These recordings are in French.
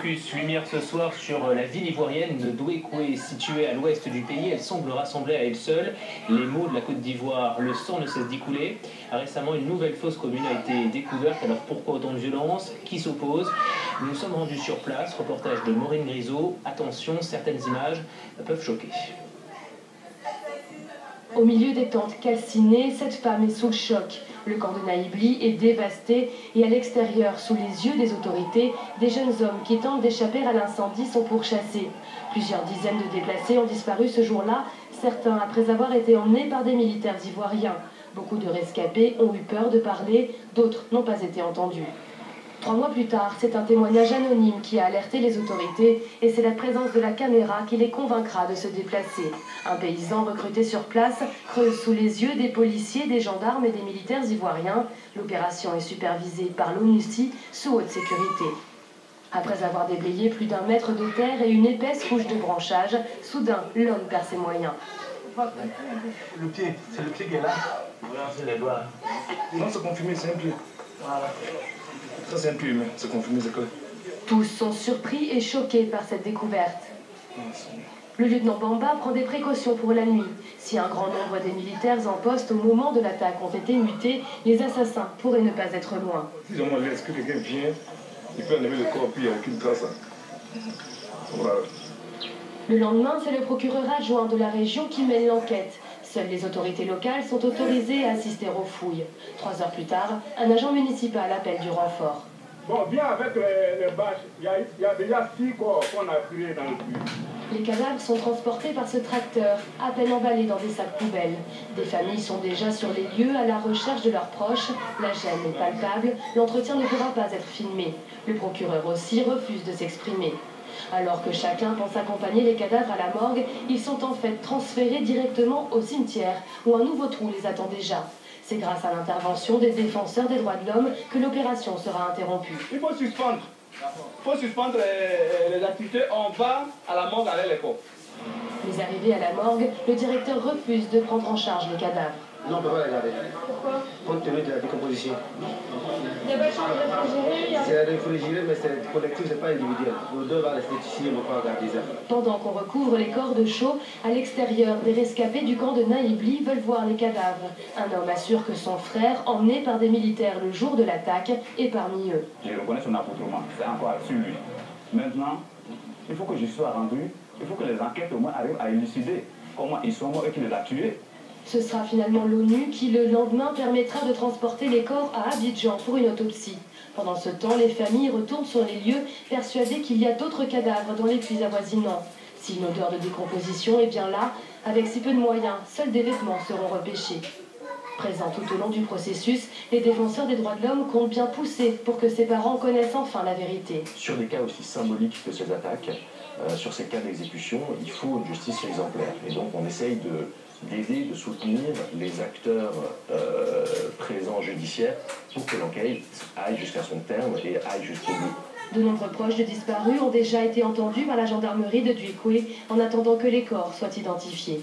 Focus lumière ce soir sur la ville ivoirienne de Douékoué, située à l'ouest du pays. Elle semble rassembler à elle seule les maux de la Côte d'Ivoire. Le sang ne cesse d'y couler. Récemment, une nouvelle fosse commune a été découverte. Alors pourquoi autant de violence? Qui s'oppose? Nous sommes rendus sur place. Reportage de Maureen Grisot. Attention, certaines images peuvent choquer. Au milieu des tentes calcinées, cette femme est sous le choc. Le camp de Naïbli est dévasté et à l'extérieur, sous les yeux des autorités, des jeunes hommes qui tentent d'échapper à l'incendie sont pourchassés. Plusieurs dizaines de déplacés ont disparu ce jour-là, certains après avoir été emmenés par des militaires ivoiriens. Beaucoup de rescapés ont eu peur de parler, d'autres n'ont pas été entendus. 3 mois plus tard, c'est un témoignage anonyme qui a alerté les autorités et c'est la présence de la caméra qui les convaincra de se déplacer. Un paysan recruté sur place creuse sous les yeux des policiers, des gendarmes et des militaires ivoiriens. L'opération est supervisée par l'ONUCI sous haute sécurité. Après avoir déblayé plus d'1 mètre de terre et une épaisse couche de branchage, soudain, l'homme perd ses moyens. Le pied, c'est le pied qui est là. Voilà, c'est les doigts. Non, c'est confirmé, c'est un pied. Voilà. Ça, c'est un pied humain, c'est confirmé, c'est que... Tous sont surpris et choqués par cette découverte. Le lieutenant Bamba prend des précautions pour la nuit. Si un grand nombre des militaires en poste au moment de l'attaque ont été mutés, les assassins pourraient ne pas être loin. Si on laisse que quelqu'un vient, il peut enlever le corps puis il n'y a aucune trace. Voilà. Le lendemain, c'est le procureur adjoint de la région qui mène l'enquête. Seules les autorités locales sont autorisées à assister aux fouilles. 3 heures plus tard, un agent municipal appelle du renfort. Bon, viens avec les bâches. Il y a déjà 6 corps qu'on a tirés dans le puits. Les cadavres sont transportés par ce tracteur, à peine emballés dans des sacs poubelles. Des familles sont déjà sur les lieux à la recherche de leurs proches. La gêne est palpable, l'entretien ne pourra pas être filmé. Le procureur aussi refuse de s'exprimer. Alors que chacun pense accompagner les cadavres à la morgue, ils sont en fait transférés directement au cimetière, où un nouveau trou les attend déjà. C'est grâce à l'intervention des défenseurs des droits de l'homme que l'opération sera interrompue. Il faut suspendre. Les activités. On va à la morgue avec les corps. Mais arrivé à la morgue, le directeur refuse de prendre en charge les cadavres. Non, on ne peut pas les garder. Pourquoi? Compte tenu de la décomposition. Il n'y a pas de chambre réfrigérée. C'est réfrigéré, mais c'est collectif, ce n'est pas individuel. Nous deux va rester ici, on ne va pas garder ça. Pendant qu'on recouvre les corps de chaux, à l'extérieur, des rescapés du camp de Naïbli veulent voir les cadavres. Un homme assure que son frère, emmené par des militaires le jour de l'attaque, est parmi eux. Je reconnais son accoutrement, c'est encore sur lui. Maintenant, il faut que je sois rendu, il faut que les enquêtes au moins arrivent à élucider comment ils sont morts et qui les a tués. Ce sera finalement l'ONU qui, le lendemain, permettra de transporter les corps à Abidjan pour une autopsie. Pendant ce temps, les familles retournent sur les lieux, persuadées qu'il y a d'autres cadavres dans les puits avoisinants. Si une odeur de décomposition est bien là, avec si peu de moyens, seuls des vêtements seront repêchés. Présents tout au long du processus, les défenseurs des droits de l'homme comptent bien pousser pour que ses parents connaissent enfin la vérité. Sur des cas aussi symboliques que ces attaques, sur ces cas d'exécution, il faut une justice exemplaire. Et donc on essaye d'aider, de soutenir les acteurs présents judiciaires pour que l'enquête aille jusqu'à son terme et aille jusqu'au bout. De nombreux proches de disparus ont déjà été entendus par la gendarmerie de Douékoué en attendant que les corps soient identifiés.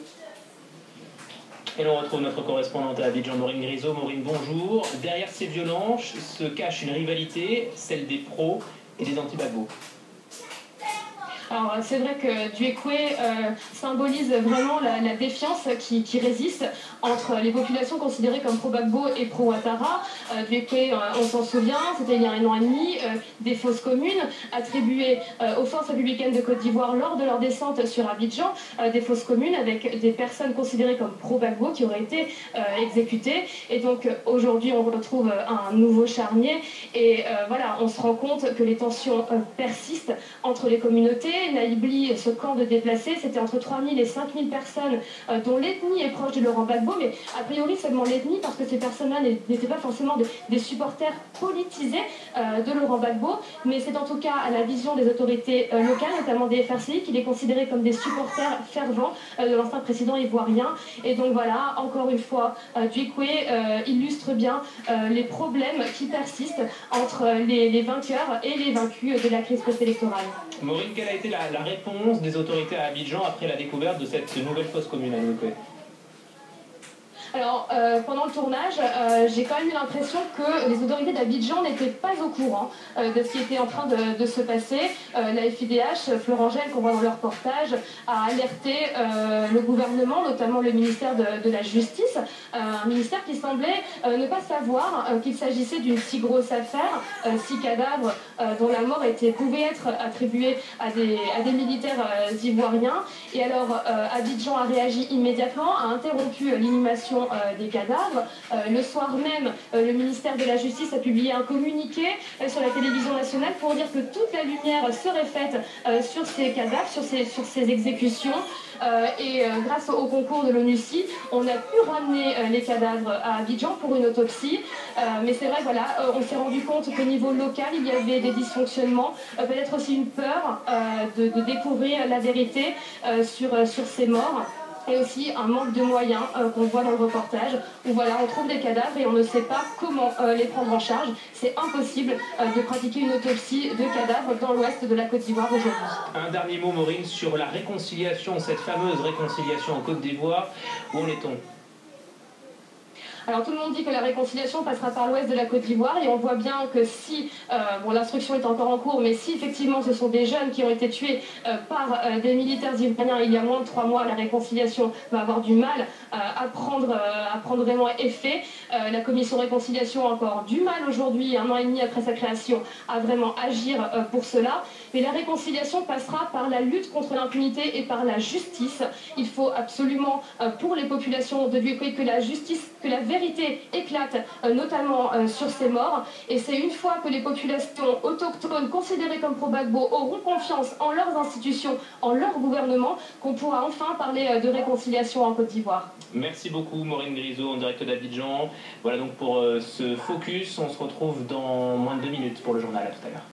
Et l'on retrouve notre correspondante à Abidjan, Maureen Grisot. Maureen, bonjour. Derrière ces violences se cache une rivalité, celle des pros et des anti-Gbagbo. Alors c'est vrai que Douékoué symbolise vraiment la défiance qui résiste entre les populations considérées comme pro-Gbagbo et pro-Ouattara. Douékoué, on s'en souvient, c'était il y a 1 an et demi, des fosses communes attribuées aux forces républicaines de Côte d'Ivoire lors de leur descente sur Abidjan, des fosses communes avec des personnes considérées comme pro-Gbagbo qui auraient été exécutées. Et donc aujourd'hui on retrouve un nouveau charnier et voilà, on se rend compte que les tensions persistent entre les communautés. Naïbli, ce camp de déplacés, c'était entre 3000 et 5000 personnes dont l'ethnie est proche de Laurent Gbagbo, mais a priori seulement l'ethnie parce que ces personnes-là n'étaient pas forcément des supporters politisés de Laurent Gbagbo, mais c'est en tout cas à la vision des autorités locales, notamment des FRCI, qu'il est considéré comme des supporters fervents de l'ancien président ivoirien. Et donc voilà, encore une fois, Douékoué illustre bien les problèmes qui persistent entre les vainqueurs et les vaincus de la crise post-électorale. Maureen, quelle a été la réponse des autorités à Abidjan après la découverte de cette nouvelle fosse commune à Douékoué? Alors, pendant le tournage, j'ai quand même eu l'impression que les autorités d'Abidjan n'étaient pas au courant de ce qui était en train de se passer. La FIDH, Florent Gel, qu'on voit dans le reportage, a alerté le gouvernement, notamment le ministère de la Justice, un ministère qui semblait ne pas savoir qu'il s'agissait d'une si grosse affaire, 6 cadavres dont la mort pouvait être attribuée à des militaires ivoiriens. Et alors, Abidjan a réagi immédiatement, a interrompu l'inhumation des cadavres. Le soir même, le ministère de la Justice a publié un communiqué sur la télévision nationale pour dire que toute la lumière serait faite sur ces cadavres, sur ces exécutions. Et grâce au concours de l'ONUCI, on a pu ramener les cadavres à Abidjan pour une autopsie. Mais c'est vrai, voilà, on s'est rendu compte qu'au niveau local, il y avait des dysfonctionnements, peut-être aussi une peur de découvrir la vérité sur ces morts. Et aussi un manque de moyens qu'on voit dans le reportage, où voilà, on trouve des cadavres et on ne sait pas comment les prendre en charge. C'est impossible de pratiquer une autopsie de cadavres dans l'ouest de la Côte d'Ivoire aujourd'hui. Un dernier mot, Maureen, sur la réconciliation, cette fameuse réconciliation en Côte d'Ivoire. Où en est-on ? Alors tout le monde dit que la réconciliation passera par l'ouest de la Côte d'Ivoire et on voit bien que si, l'instruction est encore en cours, mais si effectivement ce sont des jeunes qui ont été tués par des militaires ivoiriens il y a moins de 3 mois, la réconciliation va avoir du mal à prendre vraiment effet. La commission réconciliation a encore du mal aujourd'hui, 1 an et demi après sa création, à vraiment agir pour cela. Mais la réconciliation passera par la lutte contre l'impunité et par la justice. Il faut absolument, pour les populations de Duékoué, que la justice, que la vérité éclate, notamment sur ces morts. Et c'est une fois que les populations autochtones considérées comme pro-Gbagbo auront confiance en leurs institutions, en leur gouvernement, qu'on pourra enfin parler de réconciliation en Côte d'Ivoire. Merci beaucoup Maureen Grisot en direct d'Abidjan. Voilà donc pour ce focus. On se retrouve dans moins de 2 minutes pour le journal. À tout à l'heure.